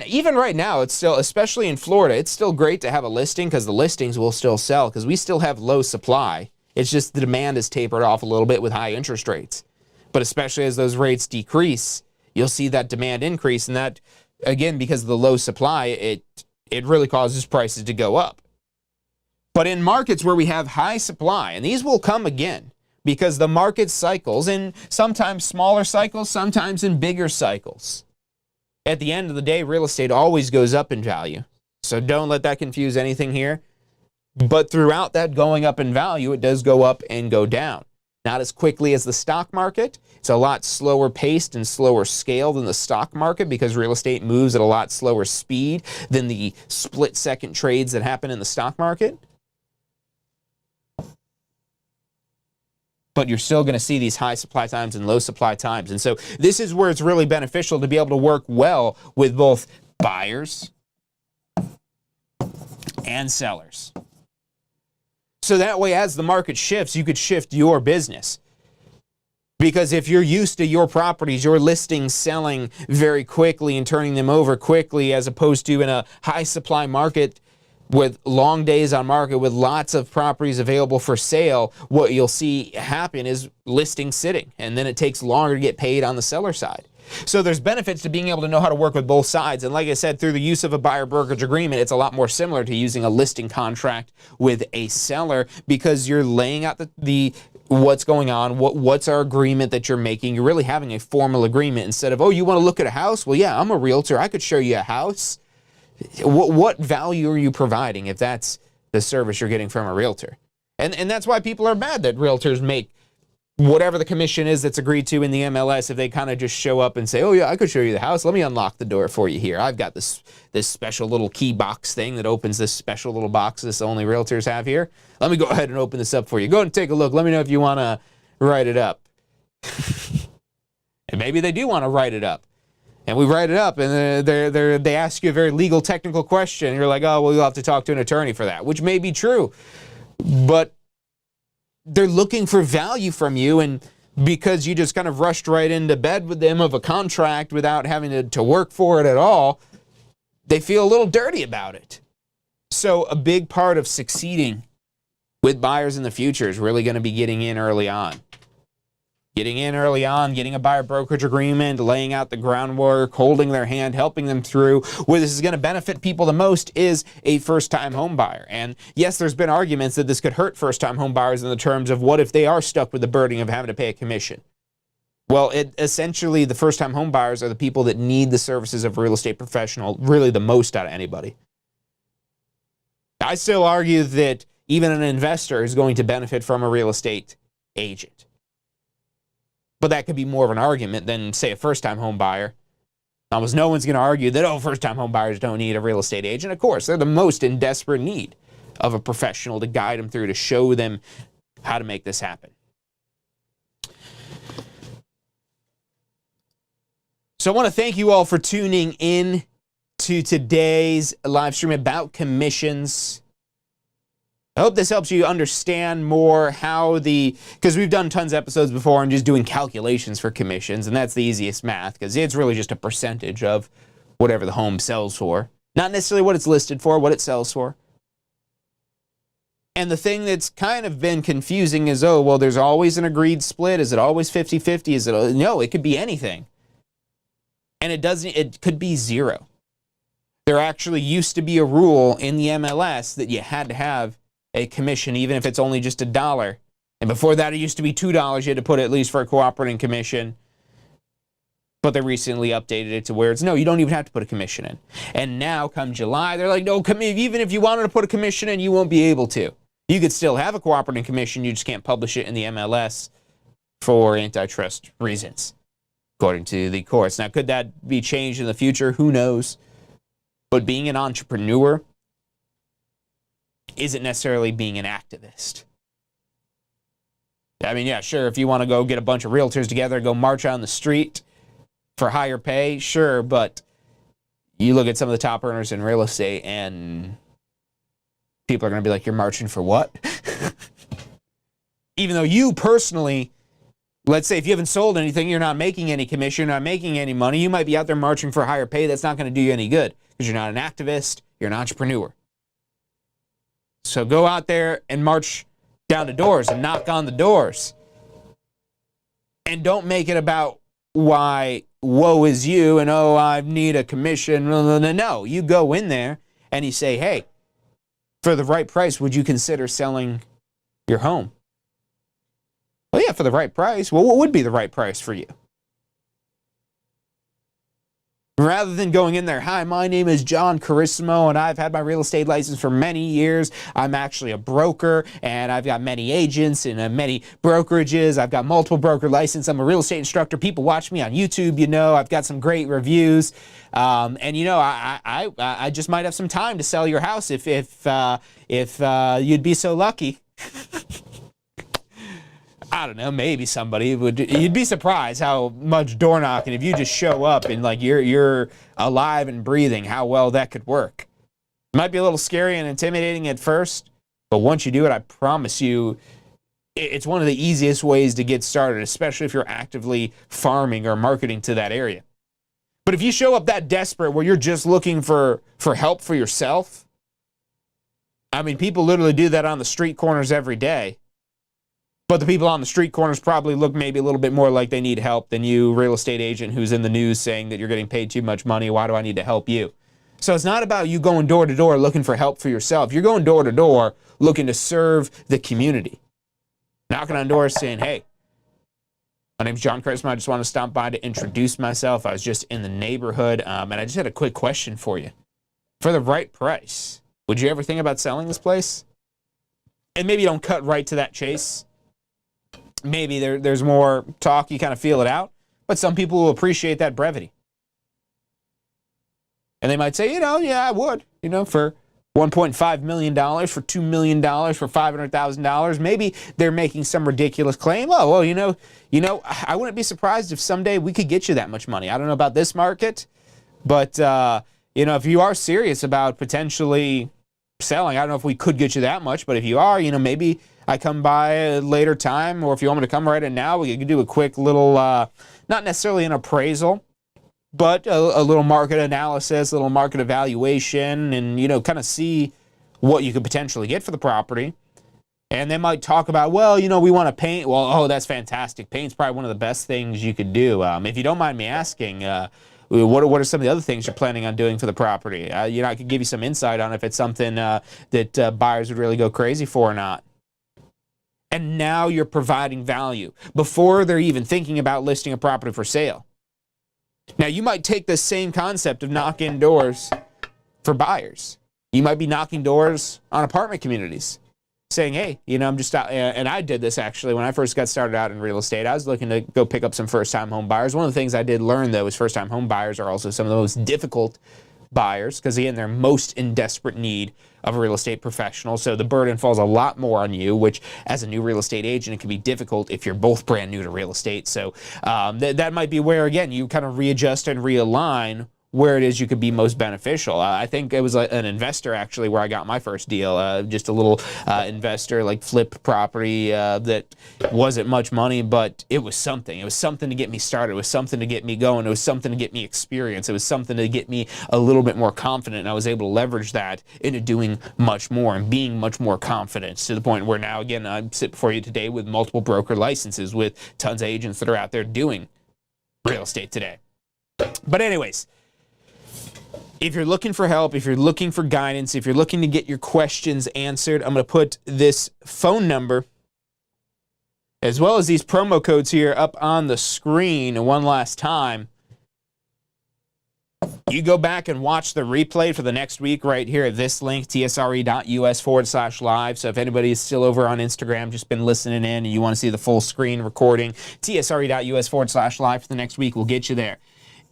even right now, it's still, especially in Florida, it's still great to have a listing, because the listings will still sell, because we still have low supply. It's just the demand is tapered off a little bit with high interest rates. But especially as those rates decrease, you'll see that demand increase, and that, again, because of the low supply, it really causes prices to go up. But in markets where we have high supply, and these will come again, because the market cycles in sometimes smaller cycles, sometimes in bigger cycles. At the end of the day, real estate always goes up in value. So don't let that confuse anything here. But throughout that going up in value, it does go up and go down. Not as quickly as the stock market. It's a lot slower paced and slower scale than the stock market, because real estate moves at a lot slower speed than the split-second trades that happen in the stock market. But you're still going to see these high supply times and low supply times. And so this is where it's really beneficial to be able to work well with both buyers and sellers. So that way, as the market shifts, you could shift your business. Because if you're used to your properties, your listings selling very quickly and turning them over quickly, as opposed to in a high supply market with long days on market, with lots of properties available for sale, what you'll see happen is listings sitting, and then it takes longer to get paid on the seller side. So there's benefits to being able to know how to work with both sides. And like I said, through the use of a buyer brokerage agreement, it's a lot more similar to using a listing contract with a seller, because you're laying out the what's going on, what's our agreement that you're making. You're really having a formal agreement instead of, oh, you want to look at a house? Well, yeah, I'm a realtor. I could show you a house. What value are you providing if that's the service you're getting from a realtor? And that's why people are mad that realtors make whatever the commission is that's agreed to in the MLS, if they kind of just show up and say, oh yeah, I could show you the house. Let me unlock the door for you here. I've got this special little key box thing that opens this special little box this only realtors have here. Let me go ahead and open this up for you. Go ahead and take a look. Let me know if you want to write it up. And maybe they do want to write it up. And we write it up, and they ask you a very legal, technical question. And you're like, oh, well, you'll have to talk to an attorney for that, which may be true. But they're looking for value from you, and because you just kind of rushed right into bed with them of a contract without having to work for it at all, they feel a little dirty about it. So a big part of succeeding with buyers in the future is really going to be getting in early on. Getting in early on, getting a buyer brokerage agreement, laying out the groundwork, holding their hand, helping them through. Where this is going to benefit people the most is a first-time home buyer. And yes, there's been arguments that this could hurt first-time home buyers in the terms of what if they are stuck with the burden of having to pay a commission. Well, essentially, the first-time home buyers are the people that need the services of a real estate professional really the most out of anybody. I still argue that even an investor is going to benefit from a real estate agent. But that could be more of an argument than, say, a first-time home buyer. Almost no one's going to argue that, oh, first-time home buyers don't need a real estate agent. Of course, they're the most in desperate need of a professional to guide them through, to show them how to make this happen. So I want to thank you all for tuning in to today's live stream about commissions. I hope this helps you understand more how because we've done tons of episodes before and just doing calculations for commissions, and that's the easiest math because it's really just a percentage of whatever the home sells for. Not necessarily what it's listed for, what it sells for. And the thing that's kind of been confusing is, oh, well, there's always an agreed split. Is it always 50-50? No, it could be anything. And it could be zero. There actually used to be a rule in the MLS that you had to have a commission, even if it's only just $1. And before that, it used to be $2. You had to put at least for a cooperating commission. But they recently updated it to where it's, no, you don't even have to put a commission in. And now, come July, they're like, no, even if you wanted to put a commission in, you won't be able to. You could still have a cooperating commission, you just can't publish it in the MLS for antitrust reasons, according to the courts. Now, could that be changed in the future? Who knows? But being an entrepreneur isn't necessarily being an activist. I mean, yeah, sure, if you want to go get a bunch of realtors together, go march on the street for higher pay, sure, but you look at some of the top earners in real estate and people are going to be like, you're marching for what? Even though you personally, let's say if you haven't sold anything, you're not making any commission, you're not making any money, you might be out there marching for higher pay. That's not going to do you any good because you're not an activist, you're an entrepreneur. So go out there and march down the doors and knock on the doors. And don't make it about why woe is you and, oh, I need a commission. No, you go in there and you say, hey, for the right price, would you consider selling your home? Well, yeah, for the right price. Well, what would be the right price for you? Rather than going in there, hi, my name is Jon Carissimo, and I've had my real estate license for many years. I'm actually a broker, and I've got many agents and many brokerages. I've got multiple broker license. I'm a real estate instructor. People watch me on YouTube, I've got some great reviews. And, I just might have some time to sell your house if you'd be so lucky. I don't know, maybe somebody would. You'd be surprised how much door knocking, if you just show up and like you're alive and breathing, how well that could work. It might be a little scary and intimidating at first, but once you do it, I promise you, it's one of the easiest ways to get started, especially if you're actively farming or marketing to that area. But if you show up that desperate where you're just looking for help for yourself, I mean, people literally do that on the street corners every day. But the people on the street corners probably look maybe a little bit more like they need help than you, real estate agent who's in the news saying that you're getting paid too much money. Why do I need to help you? So it's not about you going door to door looking for help for yourself. You're going door to door looking to serve the community. Knocking on doors saying, hey, my name's Jon Carissimo. I just want to stop by to introduce myself. I was just in the neighborhood, and I just had a quick question for you. For the right price, would you ever think about selling this place? And maybe don't cut right to that chase. maybe there's more talk, you kind of feel it out. But some people will appreciate that brevity. And they might say, yeah, I would, for $1.5 million, for $2 million, for $500,000. Maybe they're making some ridiculous claim. Oh, well, I wouldn't be surprised if someday we could get you that much money. I don't know about this market, but, if you are serious about potentially selling, I don't know if we could get you that much, but if you are, maybe I come by a later time, or if you want me to come right in now, we can do a quick little, not necessarily an appraisal, but a little market analysis, a little market evaluation, and, kind of see what you could potentially get for the property. And they might talk about, well, we want to paint. Well, oh, that's fantastic. Paint's probably one of the best things you could do. If you don't mind me asking, what are some of the other things you're planning on doing for the property? I could give you some insight on if it's something that buyers would really go crazy for or not. And now you're providing value before they're even thinking about listing a property for sale. Now, you might take the same concept of knocking doors for buyers. You might be knocking doors on apartment communities, saying, hey, I'm just out. And I did this actually when I first got started out in real estate. I was looking to go pick up some first-time home buyers. One of the things I did learn, though, is first-time home buyers are also some of the most difficult buyers because, again, they're most in desperate need of a real estate professional. So the burden falls a lot more on you, which as a new real estate agent, it can be difficult if you're both brand new to real estate. So that might be where, again, you kind of readjust and realign where it is you could be most beneficial. I think it was an investor, actually, where I got my first deal. Just a little investor, like flip property that wasn't much money, but it was something. It was something to get me started. It was something to get me going. It was something to get me experience. It was something to get me a little bit more confident, and I was able to leverage that into doing much more and being much more confident, to the point where now, again, I sit before you today with multiple broker licenses with tons of agents that are out there doing real estate today. But anyways, if you're looking for help, if you're looking for guidance, if you're looking to get your questions answered, I'm going to put this phone number as well as these promo codes here up on the screen one last time. You go back and watch the replay for the next week right here at this link, tsre.us/live. So if anybody is still over on Instagram, just been listening in, and you want to see the full screen recording, tsre.us/live for the next week will get you there.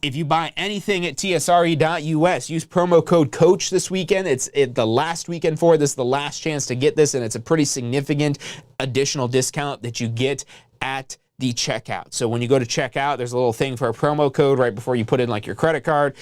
If you buy anything at tsre.us, use promo code COACH this weekend. It's the last weekend for it. This is the last chance to get this, and it's a pretty significant additional discount that you get at the checkout. So when you go to checkout, there's a little thing for a promo code right before you put in like your credit card.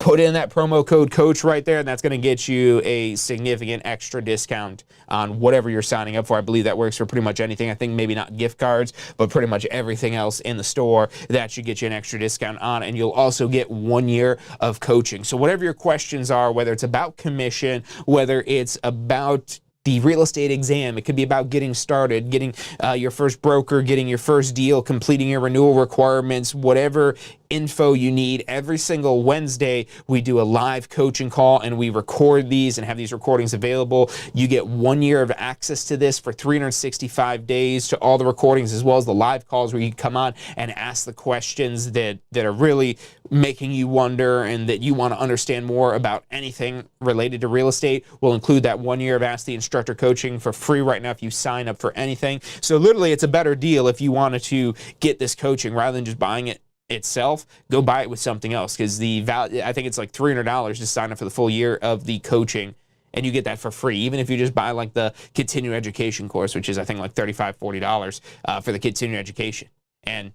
Put in that promo code COACH right there, and that's going to get you a significant extra discount on whatever you're signing up for. I believe that works for pretty much anything. I think maybe not gift cards, but pretty much everything else in the store, that should get you an extra discount on, and you'll also get 1 year of coaching. So whatever your questions are, whether it's about commission, whether it's about the real estate exam, it could be about getting started, getting your first broker, getting your first deal, completing your renewal requirements, whatever info you need. Every single Wednesday, we do a live coaching call, and we record these and have these recordings available. You get 1 year of access to this for 365 days to all the recordings, as well as the live calls where you come on and ask the questions that are really making you wonder and that you want to understand more about anything related to real estate. We'll include that 1 year of Ask the Instructor coaching for free right now if you sign up for anything. So literally, it's a better deal if you wanted to get this coaching rather than just buying it itself. Go buy it with something else, because the value, I think it's like $300 to sign up for the full year of the coaching, and you get that for free, even if you just buy like the continuing education course, which is I think like $35, $40 for the continuing education, and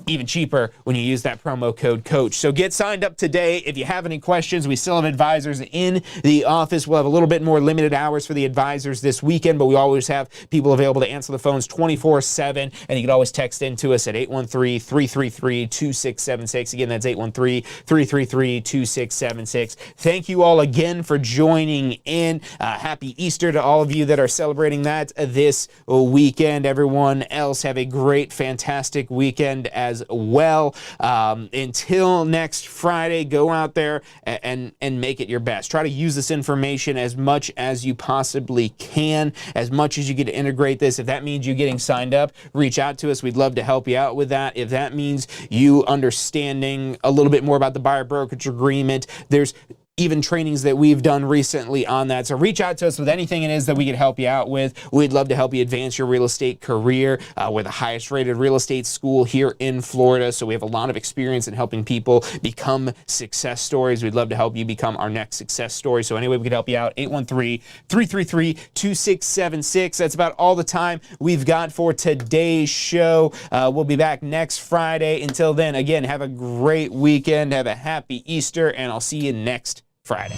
even cheaper when you use that promo code COACH. So get signed up today. If you have any questions, we still have advisors in the office. We'll have a little bit more limited hours for the advisors this weekend, but we always have people available to answer the phones 24/7, and you can always text into us at 813-333-2676. Again, that's 813-333-2676. Thank you all again for joining in. Happy Easter to all of you that are celebrating that this weekend. Everyone else, have a great, fantastic weekend as well. Until next Friday, go out there and make it your best. Try to use this information as much as you possibly can, as much as you get to integrate this. If that means you getting signed up, reach out to us. We'd love to help you out with that. If that means you understanding a little bit more about the buyer brokerage agreement, there's even trainings that we've done recently on that. So reach out to us with anything it is that we could help you out with. We'd love to help you advance your real estate career. We're the highest rated real estate school here in Florida, so we have a lot of experience in helping people become success stories. We'd love to help you become our next success story. So anyway, we could help you out. 813-333-2676. That's about all the time we've got for today's show. We'll be back next Friday. Until then, again, have a great weekend. Have a happy Easter, and I'll see you next Friday.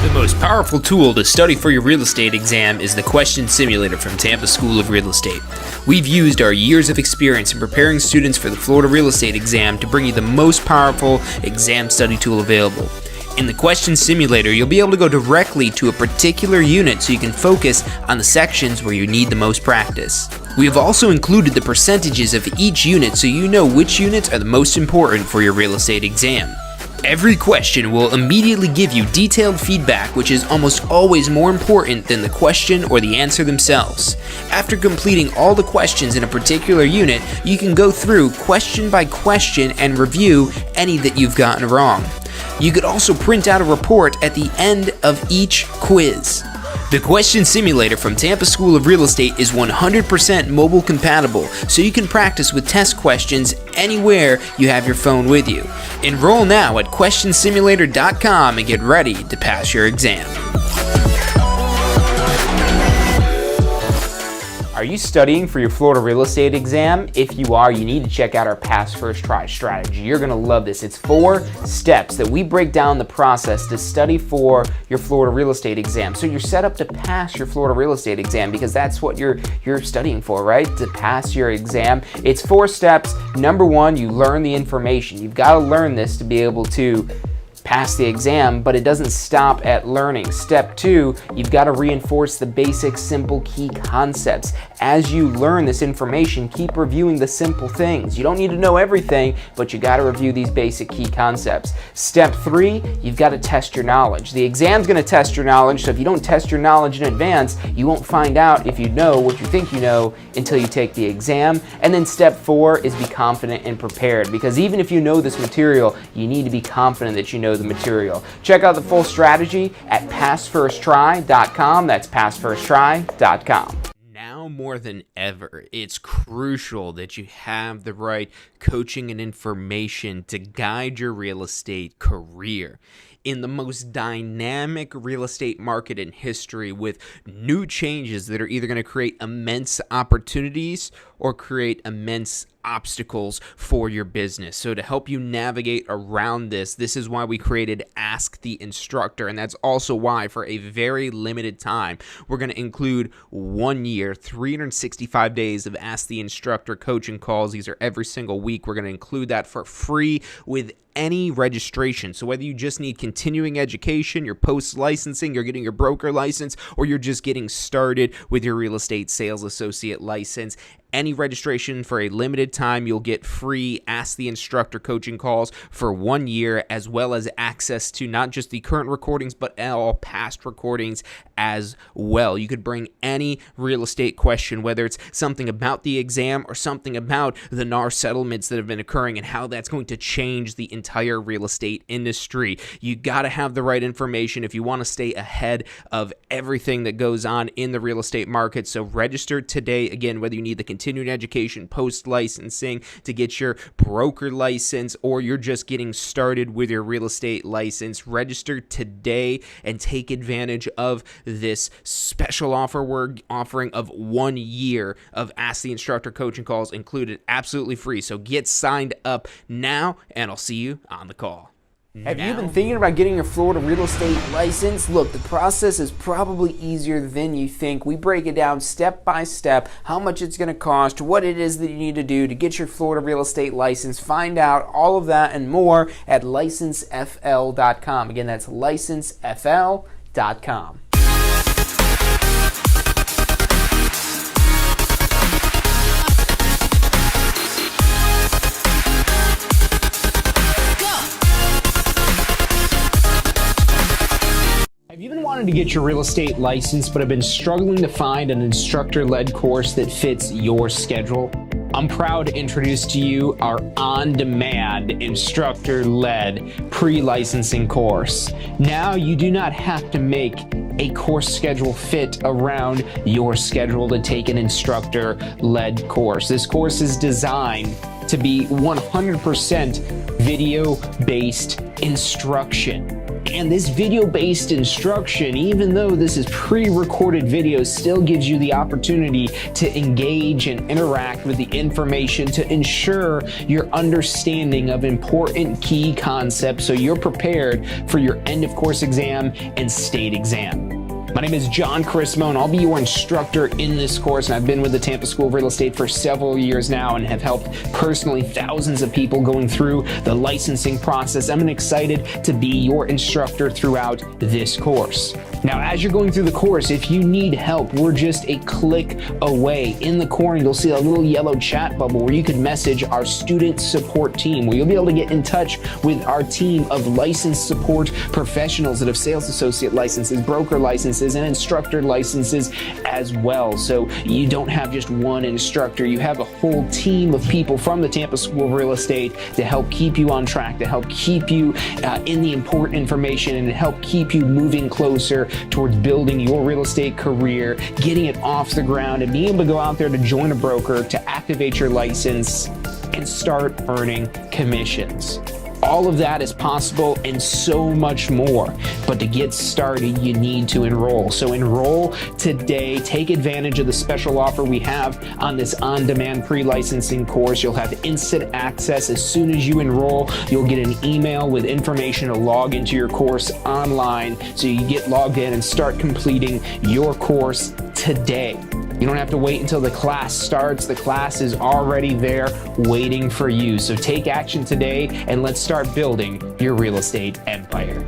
The most powerful tool to study for your real estate exam is the Question Simulator from Tampa School of Real Estate. We've used our years of experience in preparing students for the Florida real estate exam to bring you the most powerful exam study tool available. In the Question Simulator, you'll be able to go directly to a particular unit so you can focus on the sections where you need the most practice. We have also included the percentages of each unit so you know which units are the most important for your real estate exam. Every question will immediately give you detailed feedback, which is almost always more important than the question or the answer themselves. After completing all the questions in a particular unit, you can go through question by question and review any that you've gotten wrong. You could also print out a report at the end of each quiz. The Question Simulator from Tampa School of Real Estate is 100% mobile compatible, so you can practice with test questions anywhere you have your phone with you. Enroll now at questionsimulator.com and get ready to pass your exam. Are you studying for your Florida real estate exam? If you are, you need to check out our Pass First Try strategy. You're going to love this. It's 4 steps that we break down the process to study for your Florida real estate exam. So you're set up to pass your Florida real estate exam because that's what you're studying for, right? To pass your exam. It's 4 steps. Number 1, you learn the information. You've got to learn this to be able to pass the exam, but it doesn't stop at learning. Step 2, you've got to reinforce the basic, simple, key concepts. As you learn this information, keep reviewing the simple things. You don't need to know everything, but you got to review these basic key concepts. Step 3, you've got to test your knowledge. The exam's going to test your knowledge, so if you don't test your knowledge in advance, you won't find out if you know what you think you know until you take the exam. And then step 4 is be confident and prepared, because even if you know this material, you need to be confident that you know the material. Check out the full strategy at passfirsttry.com. That's passfirsttry.com. Now more than ever, it's crucial that you have the right coaching and information to guide your real estate career. In the most dynamic real estate market in history, with new changes that are either going to create immense opportunities or create immense obstacles for your business. So to help you navigate around this is why we created Ask the Instructor. And that's also why for a very limited time, we're going to include 1 year, 365 days of Ask the Instructor coaching calls. These are every single week. We're going to include that for free with any registration. So whether you just need continuing education, you're post-licensing, you're getting your broker license, or you're just getting started with your real estate sales associate license, any registration for a limited time, you'll get free Ask the Instructor coaching calls for 1 year, as well as access to not just the current recordings, but all past recordings as well. You could bring any real estate question, whether it's something about the exam or something about the NAR settlements that have been occurring and how that's going to change the entire real estate industry. You got to have the right information if you want to stay ahead of everything that goes on in the real estate market. So register today. Again, whether you need the continuing education, post-licensing to get your broker license, or you're just getting started with your real estate license, register today and take advantage of this special offer we're offering of 1 year of Ask the Instructor coaching calls included, absolutely free. So get signed up now, and I'll see you on the call. Have you been thinking about getting your Florida real estate license? Look, the process is probably easier than you think. We break it down step by step, how much it's going to cost, what it is that you need to do to get your Florida real estate license. Find out all of that and more at licensefl.com. Again, that's licensefl.com. Have you been wanting to get your real estate license but have been struggling to find an instructor-led course that fits your schedule? I'm proud to introduce to you our on-demand, instructor-led pre-licensing course. Now you do not have to make a course schedule fit around your schedule to take an instructor-led course. This course is designed to be 100% video-based instruction. And this video-based instruction, even though this is pre-recorded video, still gives you the opportunity to engage and interact with the information to ensure your understanding of important key concepts so you're prepared for your end of course exam and state exam. My name is Jon Carissimo, and I'll be your instructor in this course. And I've been with the Tampa School of Real Estate for several years now and have helped personally thousands of people going through the licensing process. I'm excited to be your instructor throughout this course. Now, as you're going through the course, if you need help, we're just a click away. In the corner, you'll see a little yellow chat bubble where you can message our student support team, where you'll be able to get in touch with our team of licensed support professionals that have sales associate licenses, broker licenses, and instructor licenses as well. So you don't have just one instructor, you have a whole team of people from the Tampa School of Real Estate to help keep you on track, to help keep you in the important information, and to help keep you moving closer towards building your real estate career, getting it off the ground, and being able to go out there to join a broker, to activate your license, and start earning commissions. All of that is possible and so much more. But to get started, you need to enroll. So enroll today. Take advantage of the special offer we have on this on-demand pre-licensing course. You'll have instant access. As soon as you enroll, you'll get an email with information to log into your course online so you get logged in and start completing your course today. You don't have to wait until the class starts. The class is already there waiting for you. So take action today and let's start building your real estate empire.